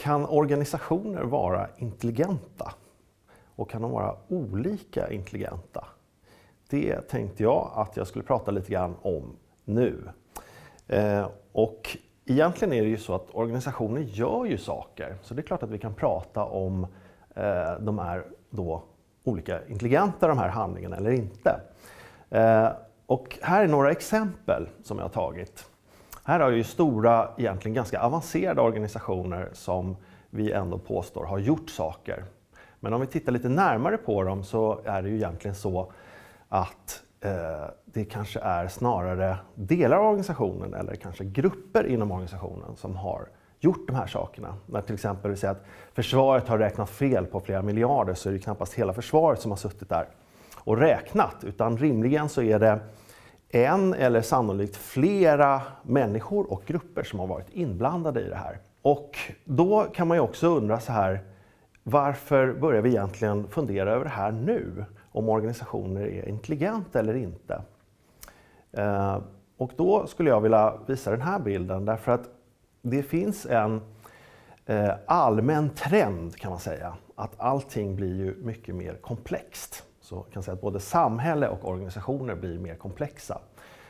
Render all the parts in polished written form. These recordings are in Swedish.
Kan organisationer vara intelligenta? Och kan de vara olika intelligenta? Det tänkte jag att jag skulle prata lite grann om nu. Och egentligen är det ju så att organisationer gör ju saker. Så det är klart att vi kan prata om de är då olika intelligenta, de här handlingarna, eller inte. Och här är några exempel som jag har tagit. Här har ju stora, egentligen ganska avancerade organisationer som vi ändå påstår har gjort saker. Men om vi tittar lite närmare på dem så är det ju egentligen så att det kanske är snarare delar av organisationen eller kanske grupper inom organisationen som har gjort de här sakerna. När till exempel vi säger att försvaret har räknat fel på flera miljarder, så är det knappast hela försvaret som har suttit där och räknat, utan rimligen så är det en eller sannolikt flera människor och grupper som har varit inblandade i det här. Och då kan man ju också undra så här, varför börjar vi egentligen fundera över det här nu? Om organisationer är intelligenta eller inte. Och då skulle jag vilja visa den här bilden, därför att det finns en allmän trend, kan man säga, att allting blir ju mycket mer komplext. Så kan säga att både samhälle och organisationer blir mer komplexa.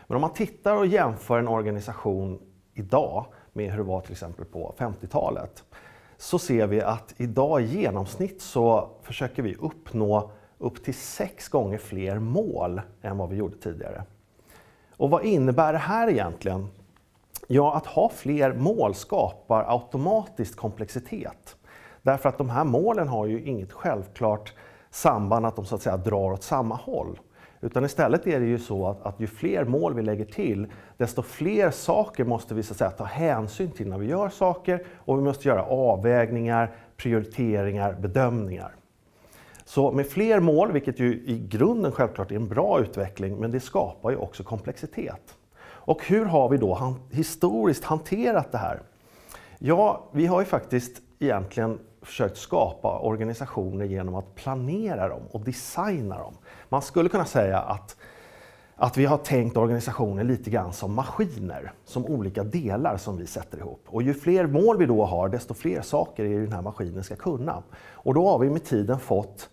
Men om man tittar och jämför en organisation idag med hur det var till exempel på 50-talet, så ser vi att idag i genomsnitt så försöker vi uppnå upp till 6 gånger fler mål än vad vi gjorde tidigare. Och vad innebär det här egentligen? Ja, att ha fler mål skapar automatiskt komplexitet. Därför att de här målen har ju inget självklart samband att de så att säga drar åt samma håll. Utan istället är det ju så att ju fler mål vi lägger till, desto fler saker måste vi så att säga ta hänsyn till när vi gör saker, och vi måste göra avvägningar, prioriteringar, bedömningar. Så med fler mål, vilket ju i grunden självklart är en bra utveckling, men det skapar ju också komplexitet. Och hur har vi då historiskt hanterat det här? Ja, vi har ju faktiskt egentligen försökt skapa organisationer genom att planera dem och designa dem. Man skulle kunna säga att vi har tänkt organisationer lite grann som maskiner, som olika delar som vi sätter ihop. Och ju fler mål vi då har, desto fler saker i den här maskinen ska kunna. Och då har vi med tiden fått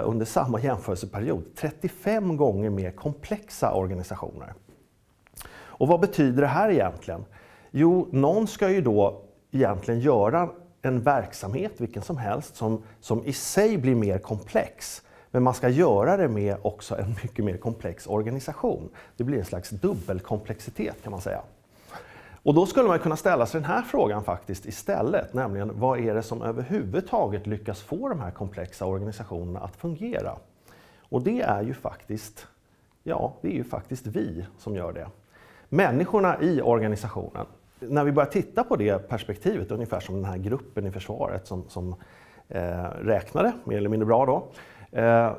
under samma jämförelseperiod 35 gånger mer komplexa organisationer. Och vad betyder det här egentligen? Jo, någon ska ju då egentligen göra en verksamhet, vilken som helst, som i sig blir mer komplex. Men man ska göra det med också en mycket mer komplex organisation. Det blir en slags dubbelkomplexitet, kan man säga. Och då skulle man kunna ställa sig den här frågan faktiskt istället. Nämligen, vad är det som överhuvudtaget lyckas få de här komplexa organisationerna att fungera? Och det är ju faktiskt, vi som gör det. Människorna i organisationen. När vi börjar titta på det perspektivet, ungefär som den här gruppen i försvaret som räknade mer eller mindre bra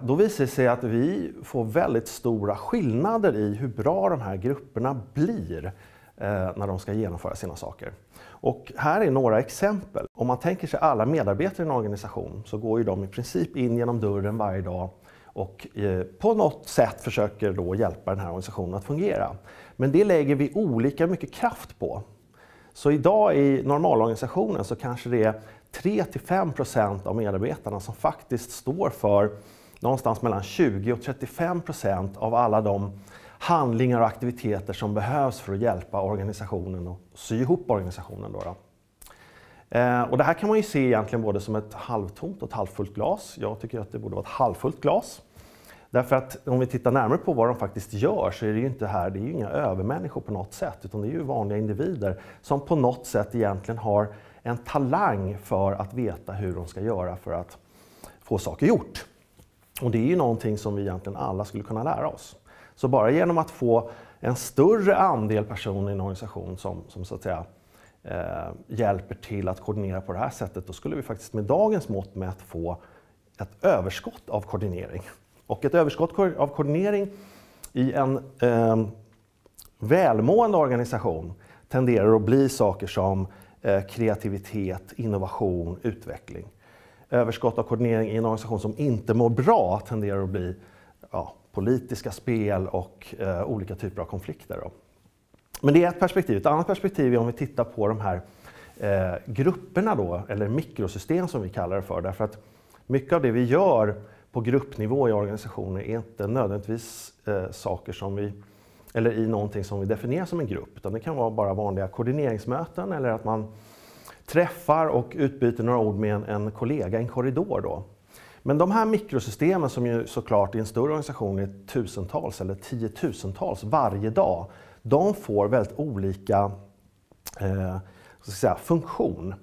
då visar det sig att vi får väldigt stora skillnader i hur bra de här grupperna blir när de ska genomföra sina saker. Och här är några exempel. Om man tänker sig alla medarbetare i en organisation, så går ju de i princip in genom dörren varje dag och på något sätt försöker då hjälpa den här organisationen att fungera. Men det lägger vi olika mycket kraft på. Så idag i normalorganisationen så kanske det är 3-5% av medarbetarna som faktiskt står för någonstans mellan 20-35% av alla de handlingar och aktiviteter som behövs för att hjälpa organisationen och sy ihop organisationen. Och det här kan man ju se egentligen både som ett halvtomt och ett halvfullt glas. Jag tycker att det borde vara ett halvfullt glas. Därför att om vi tittar närmare på vad de faktiskt gör, så är det ju inte här, det är ju inga övermänniskor på något sätt, utan det är ju vanliga individer som på något sätt egentligen har en talang för att veta hur de ska göra för att få saker gjort. Och det är ju någonting som vi egentligen alla skulle kunna lära oss. Så bara genom att få en större andel personer i en organisation som så att säga hjälper till att koordinera på det här sättet, då skulle vi faktiskt med dagens mått mätt få ett överskott av koordinering. Och ett överskott av koordinering i en välmående organisation tenderar att bli saker som kreativitet, innovation, utveckling. Överskott av koordinering i en organisation som inte mår bra tenderar att bli politiska spel och olika typer av konflikter. Men det är ett perspektiv. Ett annat perspektiv är om vi tittar på de här grupperna då, eller mikrosystem som vi kallar det för. Därför att mycket av det vi gör på gruppnivå i organisationer är inte nödvändigtvis saker som vi, eller i någonting som vi definierar som en grupp. Utan det kan vara bara vanliga koordineringsmöten eller att man träffar och utbyter några ord med en kollega i en korridor då. Men de här mikrosystemen som ju såklart i en större organisation är tusentals eller tiotusentals varje dag, de får väldigt olika funktion.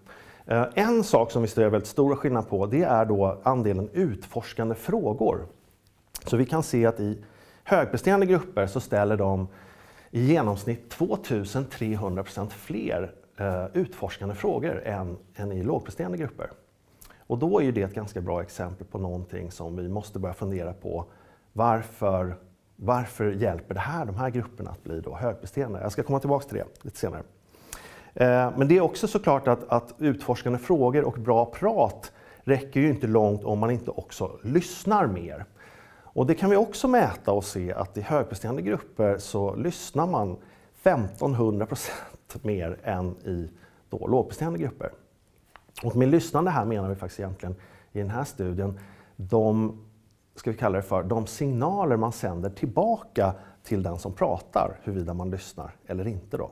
En sak som vi ser väldigt stora skillnad på, det är då andelen utforskande frågor. Så vi kan se att i högpresterande grupper så ställer de i genomsnitt 2300% fler utforskande frågor än i lågpresterande grupper. Och då är ju det ett ganska bra exempel på någonting som vi måste börja fundera på. Varför hjälper det här de här grupperna att bli då högpresterande? Jag ska komma tillbaka till det lite senare. Men det är också såklart att utforskande frågor och bra prat räcker ju inte långt om man inte också lyssnar mer. Och det kan vi också mäta och se att i högpresterande grupper så lyssnar man 1500% mer än i då lågpresterande grupper. Och med lyssnande här menar vi faktiskt egentligen i den här studien ska vi kalla det för de signaler man sänder tillbaka till den som pratar, huruvida man lyssnar eller inte då.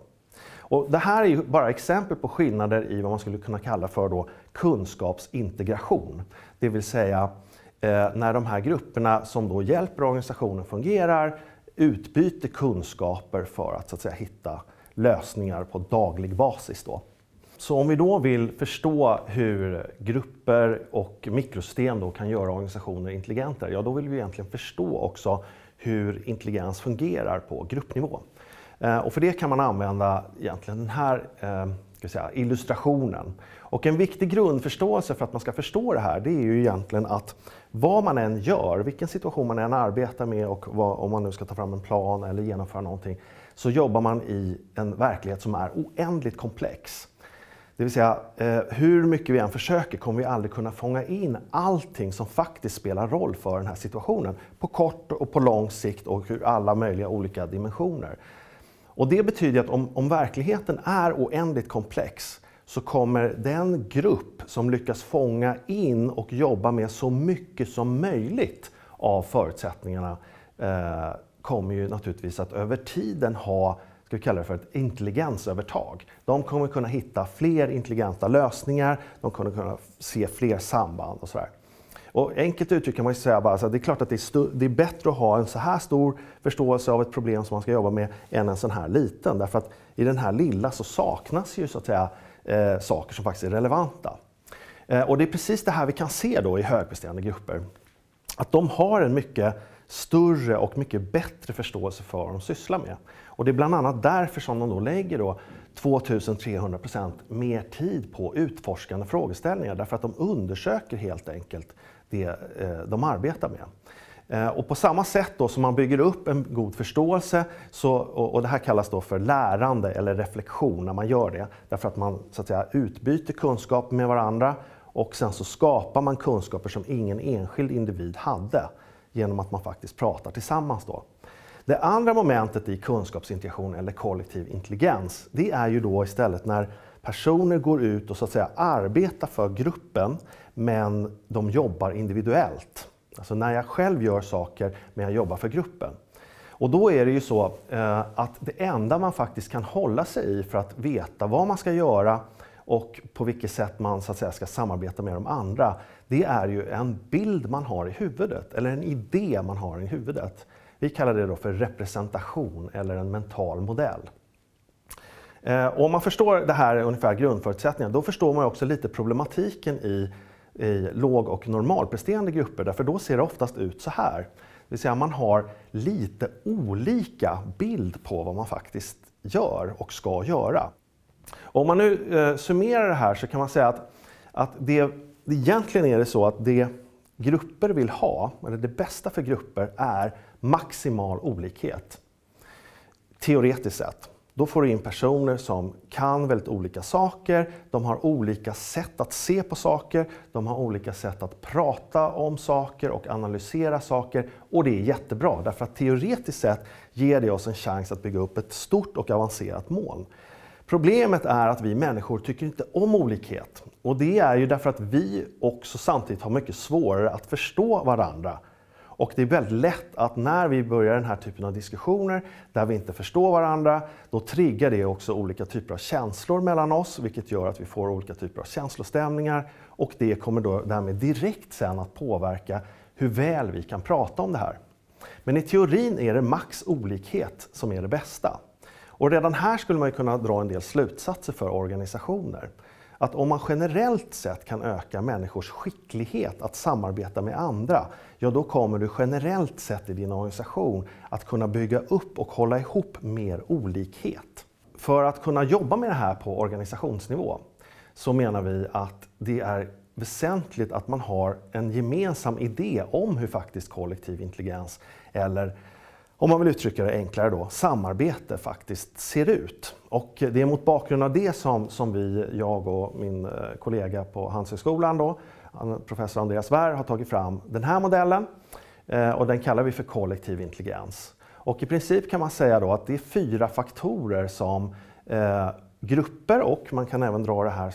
Och det här är ju bara exempel på skillnader i vad man skulle kunna kalla för då kunskapsintegration. Det vill säga när de här grupperna som då hjälper organisationen fungerar utbyter kunskaper för att så att säga hitta lösningar på daglig basis då. Så om vi då vill förstå hur grupper och mikrosystem då kan göra organisationer intelligentare, ja då vill vi egentligen förstå också hur intelligens fungerar på gruppnivå. Och för det kan man använda egentligen den här illustrationen. Och en viktig grundförståelse för att man ska förstå det här, det är ju egentligen att vad man än gör, vilken situation man än arbetar med och om man nu ska ta fram en plan eller genomföra någonting, så jobbar man i en verklighet som är oändligt komplex. Det vill säga, hur mycket vi än försöker kommer vi aldrig kunna fånga in allting som faktiskt spelar roll för den här situationen. På kort och på lång sikt och ur alla möjliga olika dimensioner. Och det betyder att om verkligheten är oändligt komplex så kommer den grupp som lyckas fånga in och jobba med så mycket som möjligt av förutsättningarna kommer ju naturligtvis att över tiden ha, ska vi kalla det för ett intelligensövertag. De kommer kunna hitta fler intelligenta lösningar, de kommer kunna se fler samband och sådär. Och enkelt uttryckt kan man säga bara att det är klart att det är bättre att ha en så här stor förståelse av ett problem som man ska jobba med än en sån här liten. Därför att i den här lilla så saknas ju så att säga saker som faktiskt är relevanta. Och det är precis det här vi kan se då i högpresterande grupper. Att de har en mycket större och mycket bättre förståelse för vad de sysslar med. Och det är bland annat därför som de då lägger då 2300% mer tid på utforskande frågeställningar. Därför att de undersöker helt enkelt det de arbetar med. Och på samma sätt då som man bygger upp en god förståelse, och det här kallas då för lärande eller reflektion när man gör det. Därför att man så att säga utbyter kunskap med varandra och sen så skapar man kunskaper som ingen enskild individ hade genom att man faktiskt pratar tillsammans då. Det andra momentet i kunskapsintegration eller kollektiv intelligens, det är ju då istället när personer går ut och så att säga arbetar för gruppen men de jobbar individuellt. Alltså när jag själv gör saker men jag jobbar för gruppen. Och då är det ju så att det enda man faktiskt kan hålla sig i för att veta vad man ska göra och på vilket sätt man så att säga ska samarbeta med de andra, det är ju en bild man har i huvudet eller en idé man har i huvudet. Vi kallar det då för representation eller en mental modell. Och om man förstår det här ungefär grundförutsättningarna, då förstår man också lite problematiken i låg- och normalpresterande grupper. Därför då ser det oftast ut så här. Det vill säga man har lite olika bild på vad man faktiskt gör och ska göra. Och om man nu summerar det här så kan man säga att det egentligen är det så att det grupper vill ha, eller det bästa för grupper, är maximal olikhet. Teoretiskt sett. Då får du in personer som kan väldigt olika saker, de har olika sätt att se på saker, de har olika sätt att prata om saker och analysera saker, och det är jättebra därför att teoretiskt sett ger det oss en chans att bygga upp ett stort och avancerat moln. Problemet är att vi människor tycker inte om olikhet. Och det är ju därför att vi också samtidigt har mycket svårare att förstå varandra. Och det är väldigt lätt att när vi börjar den här typen av diskussioner där vi inte förstår varandra, då triggar det också olika typer av känslor mellan oss, vilket gör att vi får olika typer av känslostämningar. Och det kommer då därmed direkt sen att påverka hur väl vi kan prata om det här. Men i teorin är det max olikhet som är det bästa. Och redan här skulle man ju kunna dra en del slutsatser för organisationer. Att om man generellt sett kan öka människors skicklighet att samarbeta med andra, ja då kommer du generellt sett i din organisation att kunna bygga upp och hålla ihop mer olikhet. För att kunna jobba med det här på organisationsnivå så menar vi att det är väsentligt att man har en gemensam idé om hur faktiskt kollektiv intelligens, eller om man vill uttrycka det enklare då, samarbete faktiskt ser ut. Och det är mot bakgrund av det som jag och min kollega på Handelshögskolan då, professor Andreas Wär, har tagit fram den här modellen. Och den kallar vi för kollektiv intelligens. Och i princip kan man säga då att det är 4 faktorer som grupper, och man kan även dra det här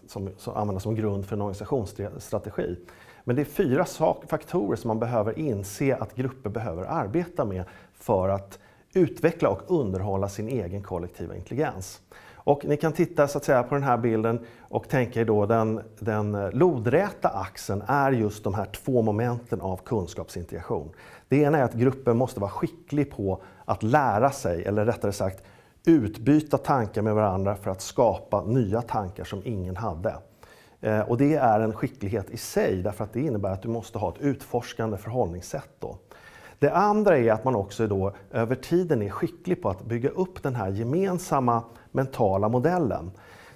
som användas som grund för en organisationsstrategi. Men det är 4 faktorer som man behöver inse att grupper behöver arbeta med för att utveckla och underhålla sin egen kollektiva intelligens. Och ni kan titta så att säga på den här bilden och tänka er då den lodräta axeln är just de här 2 momenten av kunskapsintegration. Det ena är att gruppen måste vara skicklig på att lära sig, eller rättare sagt utbyta tankar med varandra för att skapa nya tankar som ingen hade. Och det är en skicklighet i sig, därför att det innebär att du måste ha ett utforskande förhållningssätt då. Det andra är att man också då över tiden är skicklig på att bygga upp den här gemensamma mentala modellen.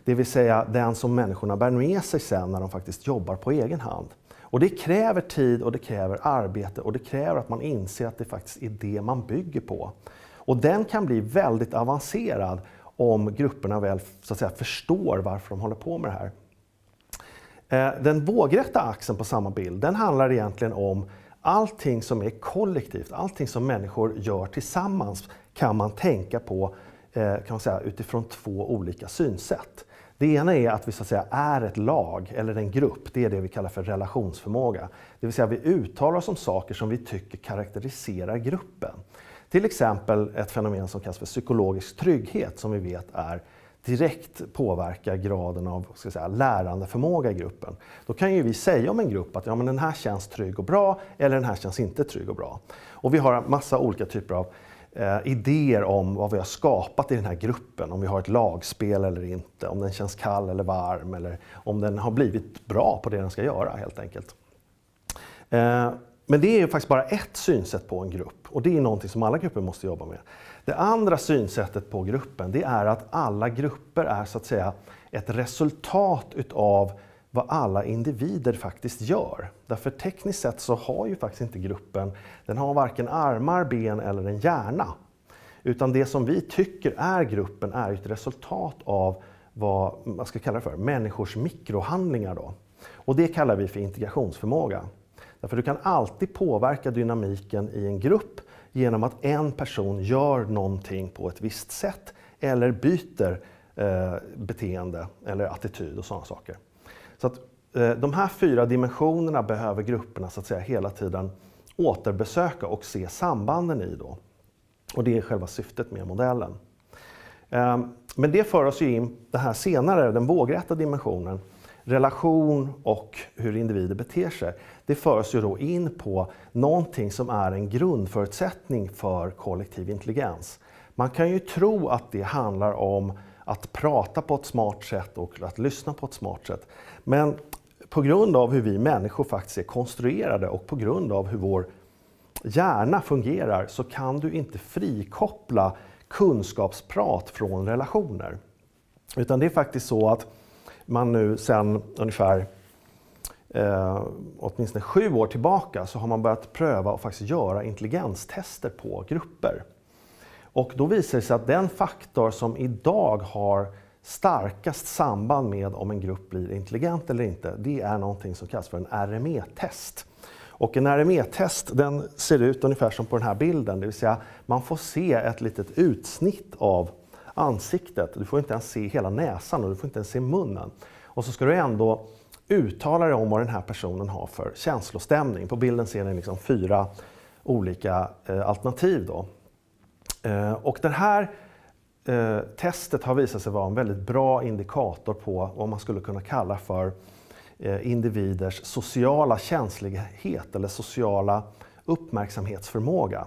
Det vill säga den som människorna bär med sig sen när de faktiskt jobbar på egen hand. Och det kräver tid och det kräver arbete och det kräver att man inser att det faktiskt är det man bygger på. Och den kan bli väldigt avancerad om grupperna väl så att säga förstår varför de håller på med det här. Den vågrätta axeln på samma bild, den handlar egentligen om allting som är kollektivt, allting som människor gör tillsammans kan man tänka på kan man säga, utifrån 2 olika synsätt. Det ena är att vi så att säga är ett lag eller en grupp, det är det vi kallar för relationsförmåga. Det vill säga vi uttalar oss om saker som vi tycker karaktäriserar gruppen. Till exempel ett fenomen som kallas för psykologisk trygghet som vi vet är direkt påverkar graden av lärandeförmåga i gruppen. Då kan ju vi säga om en grupp att ja, men den här känns trygg och bra eller den här känns inte trygg och bra. Och vi har en massa olika typer av idéer om vad vi har skapat i den här gruppen. Om vi har ett lagspel eller inte, om den känns kall eller varm eller om den har blivit bra på det den ska göra helt enkelt. Men det är ju faktiskt bara ett synsätt på en grupp och det är någonting som alla grupper måste jobba med. Det andra synsättet på gruppen, det är att alla grupper är så att säga ett resultat utav vad alla individer faktiskt gör. Därför tekniskt sett så har ju faktiskt inte gruppen, den har varken armar, ben eller en hjärna. Utan det som vi tycker är gruppen är ett resultat av vad man ska kalla det för, människors mikrohandlingar då. Och det kallar vi för integrationsförmåga. Därför du kan alltid påverka dynamiken i en grupp genom att en person gör någonting på ett visst sätt eller byter beteende eller attityd och sådana saker. Så att de här 4 dimensionerna behöver grupperna så att säga hela tiden återbesöka och se sambanden i då. Och det är själva syftet med modellen. Men det för oss ju in det här senare, den vågrätta dimensionen, relation och hur individer beter sig. Det för oss ju då in på någonting som är en grundförutsättning för kollektiv intelligens. Man kan ju tro att det handlar om att prata på ett smart sätt och att lyssna på ett smart sätt. Men på grund av hur vi människor faktiskt är konstruerade och på grund av hur vår hjärna fungerar så kan du inte frikoppla kunskapsprat från relationer. Utan det är faktiskt så att man nu sedan ungefär åtminstone 7 år tillbaka så har man börjat pröva och faktiskt göra intelligenstester på grupper. Och då visar det sig att den faktor som idag har starkast samband med om en grupp blir intelligent eller inte, det är någonting som kallas för en RME-test. Och en RME-test den ser ut ungefär som på den här bilden, det vill säga man får se ett litet utsnitt av ansiktet. Du får inte ens se hela näsan och du får inte ens se munnen. Och så ska du ändå uttala dig om vad den här personen har för känslostämning. På bilden ser ni liksom 4 olika alternativ då. Och det här testet har visat sig vara en väldigt bra indikator på vad man skulle kunna kalla för individers sociala känslighet eller sociala uppmärksamhetsförmåga.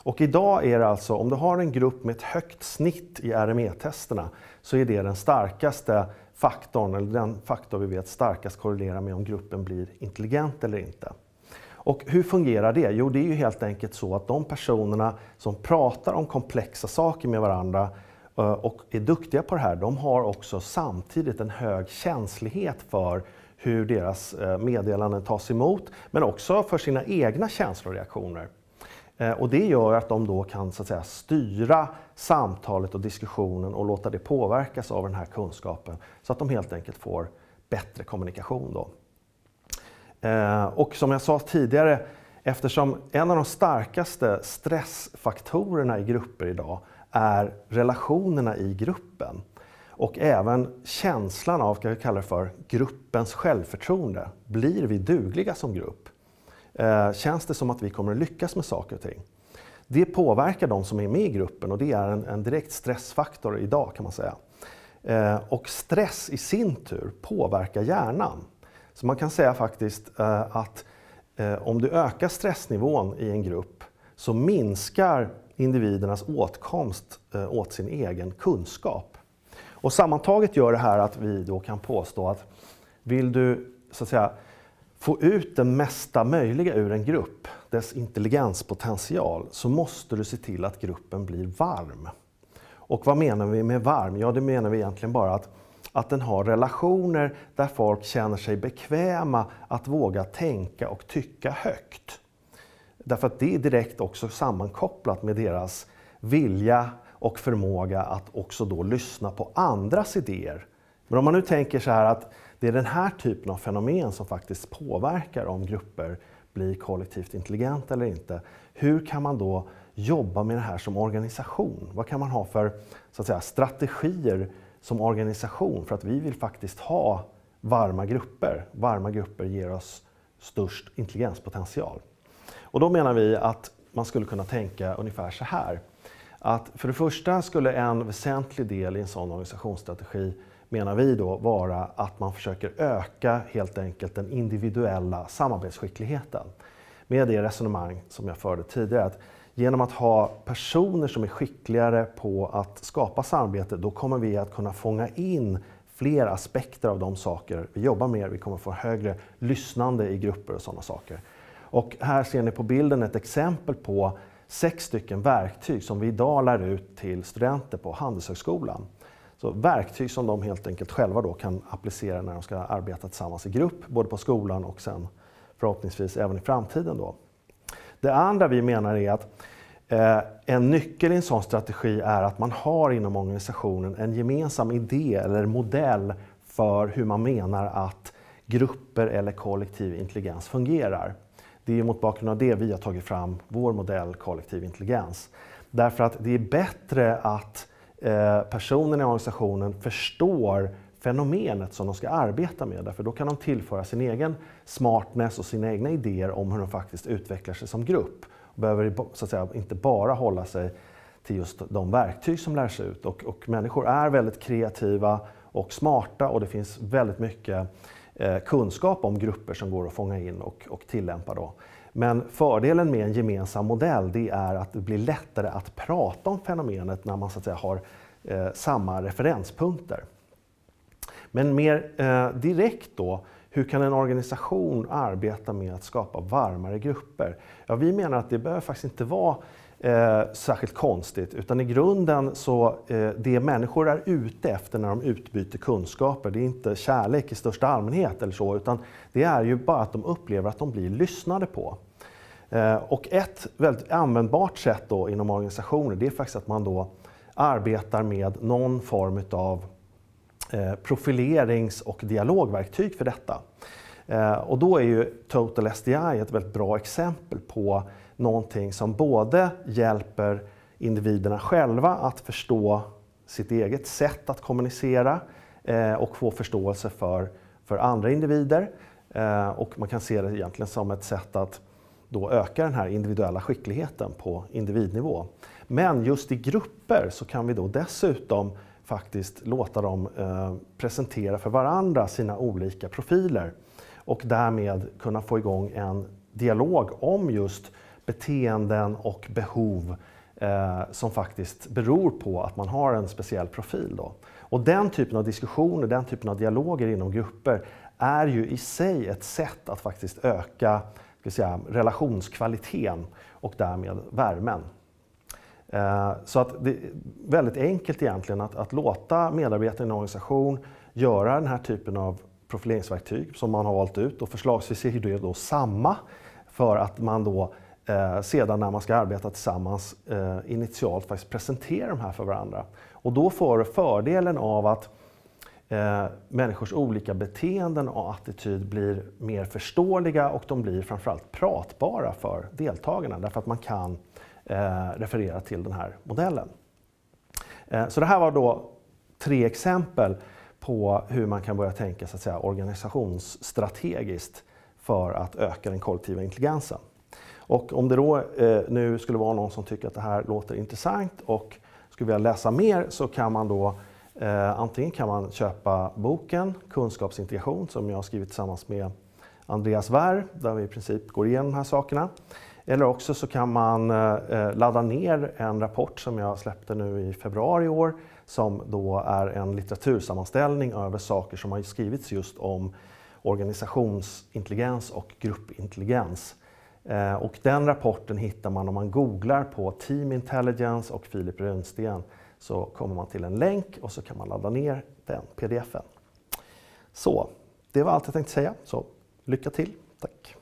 Och idag är det alltså, om du har en grupp med ett högt snitt i RME-testerna, så är det den starkaste faktorn, eller den faktor vi vet starkast korrelerar med om gruppen blir intelligent eller inte. Och hur fungerar det? Jo, det är ju helt enkelt så att de personerna som pratar om komplexa saker med varandra och är duktiga på det här, de har också samtidigt en hög känslighet för hur deras meddelanden tas emot, men också för sina egna känsloreaktioner. Och det gör att de då kan så att säga styra samtalet och diskussionen och låta det påverkas av den här kunskapen, så att de helt enkelt får bättre kommunikation då. Och som jag sa tidigare, eftersom en av de starkaste stressfaktorerna i grupper idag är relationerna i gruppen och även känslan av, kan vi kalla det för, gruppens självförtroende. Blir vi dugliga som grupp? Känns det som att vi kommer att lyckas med saker och ting? Det påverkar de som är med i gruppen och det är en direkt stressfaktor idag, kan man säga. Och stress i sin tur påverkar hjärnan. Så man kan säga faktiskt att om du ökar stressnivån i en grupp så minskar individernas åtkomst åt sin egen kunskap. Och sammantaget gör det här att vi då kan påstå att vill du så att säga få ut det mesta möjliga ur en grupp, dess intelligenspotential, så måste du se till att gruppen blir varm. Och vad menar vi med varm? Ja, det menar vi egentligen bara att den har relationer där folk känner sig bekväma att våga tänka och tycka högt. Därför att det är direkt också sammankopplat med deras vilja och förmåga att också då lyssna på andras idéer. Men om man nu tänker så här att det är den här typen av fenomen som faktiskt påverkar om grupper blir kollektivt intelligenta eller inte. Hur kan man då jobba med det här som organisation? Vad kan man ha för så att säga, strategier som organisation? För att vi vill faktiskt ha varma grupper. Varma grupper ger oss störst intelligenspotential. Och då menar vi att man skulle kunna tänka ungefär så här. Att för det första skulle en väsentlig del i en sån organisationsstrategi, menar vi då, vara att man försöker öka helt enkelt den individuella samarbetsskickligheten. Med det resonemang som jag förde tidigare, att genom att ha personer som är skickligare på att skapa samarbete, då kommer vi att kunna fånga in fler aspekter av de saker vi jobbar med. Vi kommer få högre lyssnande i grupper och sådana saker. Och här ser ni på bilden ett exempel på 6 stycken verktyg som vi idag lär ut till studenter på Handelshögskolan. Så verktyg som de helt enkelt själva då kan applicera när de ska arbeta tillsammans i grupp, både på skolan och sen förhoppningsvis även i framtiden då. Det andra vi menar är att en nyckel i en sån strategi är att man har inom organisationen en gemensam idé eller modell för hur man menar att grupper eller kollektiv intelligens fungerar. Det är mot bakgrund av det vi har tagit fram vår modell kollektiv intelligens. Därför att det är bättre att personen i organisationen förstår fenomenet som de ska arbeta med. Därför då kan de tillföra sin egen smartness och sina egna idéer om hur de faktiskt utvecklar sig som grupp. Och behöver så att säga inte bara hålla sig till just de verktyg som lärs ut. Och människor är väldigt kreativa och smarta och det finns väldigt mycket kunskap om grupper som går att fånga in och tillämpa då. Men fördelen med en gemensam modell, det är att det blir lättare att prata om fenomenet när man så att säga har samma referenspunkter. Men mer direkt då, hur kan en organisation arbeta med att skapa varmare grupper? Ja, vi menar att det behöver faktiskt inte vara särskilt konstigt, utan i grunden så det människor är ute efter när de utbyter kunskaper, det är inte kärlek i största allmänhet eller så, utan det är ju bara att de upplever att de blir lyssnade på. Och ett väldigt användbart sätt då inom organisationer, det är faktiskt att man då arbetar med någon form av profilerings- och dialogverktyg för detta. Och då är ju Total SDI ett väldigt bra exempel på någonting som både hjälper individerna själva att förstå sitt eget sätt att kommunicera och få förståelse för andra individer. Och man kan se det egentligen som ett sätt att då öka den här individuella skickligheten på individnivå. Men just i grupper så kan vi då dessutom faktiskt låta dem presentera för varandra sina olika profiler och därmed kunna få igång en dialog om just beteenden och behov som faktiskt beror på att man har en speciell profil då. Och den typen av diskussioner, den typen av dialoger inom grupper är ju i sig ett sätt att faktiskt öka, ska vi säga, relationskvaliteten och därmed värmen. Så att det är väldigt enkelt egentligen att låta medarbetare i en organisation göra den här typen av profileringsverktyg som man har valt ut, och förslagsvis är det då samma för att man då sedan när man ska arbeta tillsammans initialt faktiskt presenterar de här för varandra. Och då får fördelen av att människors olika beteenden och attityd blir mer förståeliga, och de blir framförallt pratbara för deltagarna därför att man kan referera till den här modellen. Så det här var då 3 exempel på hur man kan börja tänka, så att säga, organisationsstrategiskt för att öka den kollektiva intelligensen. Och om det då nu skulle vara någon som tycker att det här låter intressant och skulle vilja läsa mer, så kan man då antingen kan man köpa boken Kunskapsintegration som jag har skrivit tillsammans med Andreas Wär, där vi i princip går igenom de här sakerna. Eller också så kan man ladda ner en rapport som jag släppte nu i februari i år, som då är en litteratursammanställning över saker som har skrivits just om organisationsintelligens och gruppintelligens. Och den rapporten hittar man om man googlar på Team Intelligens och Philip Runsten, så kommer man till en länk och så kan man ladda ner den pdf-en. Så, det var allt jag tänkte säga, så lycka till, tack!